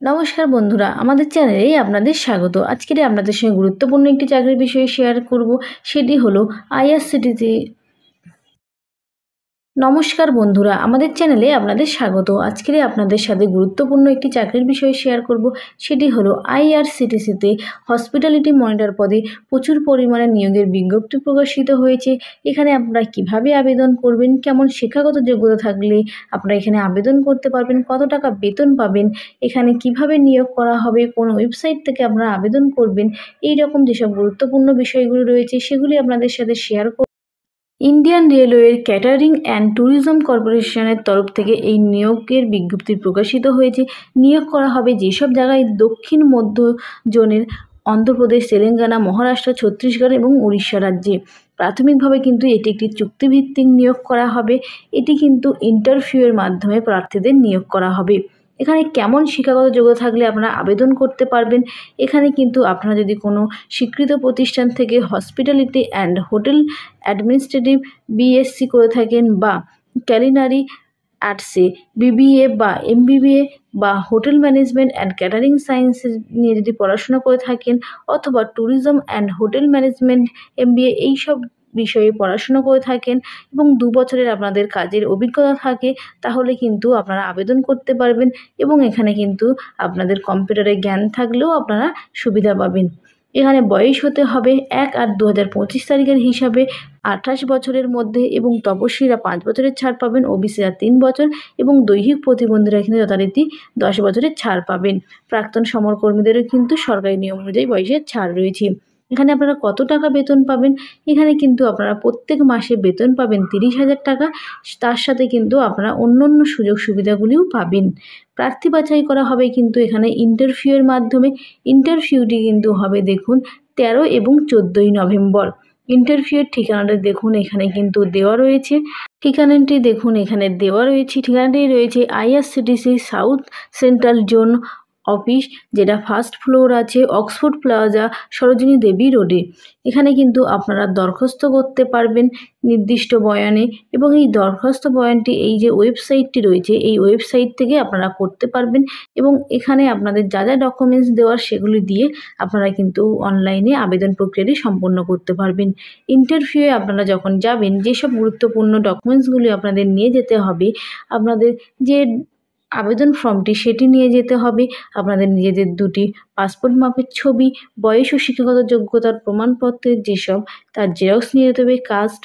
নমস্কার বন্ধুরা, আমাদের চ্যানেলে আপনাদের স্বাগত। আজকের আপনাদের সঙ্গে গুরুত্বপূর্ণ একটি চাকরির বিষয়ে শেয়ার করব, সেটি হলো আইআরসিটিসি। নমস্কার বন্ধুরা, আমাদের চ্যানেলে আপনাদের স্বাগত। আজকের আপনাদের সাথে গুরুত্বপূর্ণ একটি চাকরির বিষয়ে শেয়ার করব, সেটি হলো আইআরসিটিসিতে হসপিটালিটি মনিটর পদে প্রচুর পরিমাণে নিয়োগের বিজ্ঞপ্তি প্রকাশিত হয়েছে। এখানে আপনারা কিভাবে আবেদন করবেন, কেমন শিক্ষাগত যোগ্যতা থাকলে আপনারা এখানে আবেদন করতে পারবেন, কত টাকা বেতন পাবেন, এখানে কিভাবে নিয়োগ করা হবে, কোন ওয়েবসাইট থেকে আপনারা আবেদন করবেন, এই রকম যেসব গুরুত্বপূর্ণ বিষয়গুলো রয়েছে সেগুলি আপনাদের সাথে শেয়ার করব। ইন্ডিয়ান রেলওয়ের ক্যাটারিং অ্যান্ড ট্যুরিজম কর্পোরেশনের তরফ থেকে এই নিয়োগের বিজ্ঞপ্তি প্রকাশিত হয়েছে। নিয়োগ করা হবে যেসব জায়গায় দক্ষিণ মধ্য জোনের অন্ধ্রপ্রদেশ, তেলেঙ্গানা, মহারাষ্ট্র, ছত্তিশগড় এবং উড়িষ্যা রাজ্যে। প্রাথমিকভাবে কিন্তু এটি একটি চুক্তিভিত্তিক নিয়োগ করা হবে। এটি কিন্তু ইন্টারভিউয়ের মাধ্যমে প্রার্থীদের নিয়োগ করা হবে। এখানে কেমন শিক্ষাগত যোগ্যতা থাকলে আপনারা আবেদন করতে পারবেন, এখানে কিন্তু আপনারা যদি কোনো স্বীকৃত প্রতিষ্ঠান থেকে hospitality and hotel administrative BSc করে থাকেন, বা ক্যালিনারি আর্টসে বিবিএ বা এমবিবিএ বা hotel management and catering sciences নিয়ে যদি পড়াশোনা করে থাকেন, অথবা tourism and hotel management MBA এইসব বিষয়ে পড়াশুনো করে থাকেন এবং 2 বছরের আপনাদের কাজের অভিজ্ঞতা থাকে, তাহলে কিন্তু আপনারা আবেদন করতে পারবেন এবং এখানে কিন্তু আপনাদের কম্পিউটারের জ্ঞান থাকলেও আপনারা সুবিধা পাবেন। এখানে বয়স হতে হবে 1/8/2025 তারিখের হিসাবে 28 বছরের মধ্যে, এবং তপস্বীরা 5 বছরের ছাড় পাবেন, ওবিসিরা 3 বছর এবং দৈহিক প্রতিবন্ধীরা কিন্তু যথারীতি 10 বছরের ছাড় পাবেন। প্রাক্তন সমরকর্মীদেরও কিন্তু সরকারি নিয়ম অনুযায়ী বয়সের ছাড় রয়েছে। এখানে আপনারা কত টাকা বেতন পাবেন, এখানে কিন্তু আপনারা প্রত্যেক মাসে বেতন পাবেন 30,000 টাকা। তার সাথে কিন্তু আপনারা অন্যান্য সুযোগ সুবিধাগুলিও পাবেন। প্রার্থী বাছাই করা হবে কিন্তু এখানে ইন্টারভিউয়ের মাধ্যমে। ইন্টারভিউটি কিন্তু হবে দেখুন 13 এবং 14ই নভেম্বর। ইন্টারভিউয়ের ঠিকানাটা দেখুন এখানে কিন্তু দেওয়া রয়েছে। ঠিকানাটি রয়েছে IRCTC south central zone office, যেটা ফার্স্ট ফ্লোর আছে, অক্সফোর্ড প্লাজা, সরোজিনী দেবী রোডে। এখানে কিন্তু আপনারা দরখাস্ত করতে পারবেন নির্দিষ্ট বয়ানে, এবং এই দরখাস্ত বয়ানটি এই যে ওয়েবসাইটটি রয়েছে এই ওয়েবসাইট থেকে আপনারা করতে পারবেন, এবং এখানে আপনাদের যা যা ডকুমেন্টস দেওয়ার সেগুলি দিয়ে আপনারা কিন্তু অনলাইনে আবেদন প্রক্রিয়াটি সম্পন্ন করতে পারবেন। ইন্টারভিউয়ে আপনারা যখন যাবেন, যেসব গুরুত্বপূর্ণ ডকুমেন্টসগুলি আপনাদের নিয়ে যেতে হবে, আপনাদের যে আবেদন ফর্মটি সেটি নিয়ে যেতে হবে, আপনাদের নিজেদের 2টি পাসপোর্ট মাপের ছবি, বয়স ও শিক্ষাগত যোগ্যতার প্রমাণপত্রের যেসব তার জেরক্স নিয়ে যেতে হবে, কাস্ট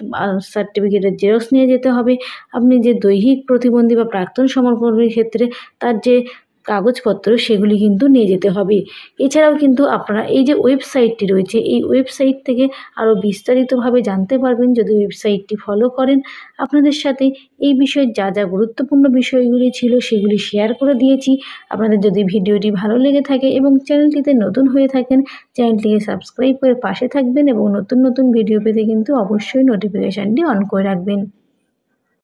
সার্টিফিকেটের জেরক্স নিয়ে যেতে হবে, আপনি যে দৈহিক প্রতিবন্ধী বা প্রাক্তন সমরকর্মীর ক্ষেত্রে তার যে কাগজপত্র সেগুলি কিন্তু নিয়ে যেতে হবে। এছাড়াও কিন্তু আপনারা এই যে ওয়েবসাইটটি রয়েছে এই ওয়েবসাইট থেকে আরও বিস্তারিতভাবে জানতে পারবেন যদি ওয়েবসাইটটি ফলো করেন। আপনাদের সাথে এই বিষয়ে যা যা গুরুত্বপূর্ণ বিষয়গুলি ছিল সেগুলি শেয়ার করে দিয়েছি। আপনাদের যদি ভিডিওটি ভালো লেগে থাকে এবং চ্যানেলটিতে নতুন হয়ে থাকেন, চ্যানেলটিকে সাবস্ক্রাইব করে পাশে থাকবেন, এবং নতুন নতুন ভিডিও পেতে কিন্তু অবশ্যই নোটিফিকেশানটি অন করে রাখবেন।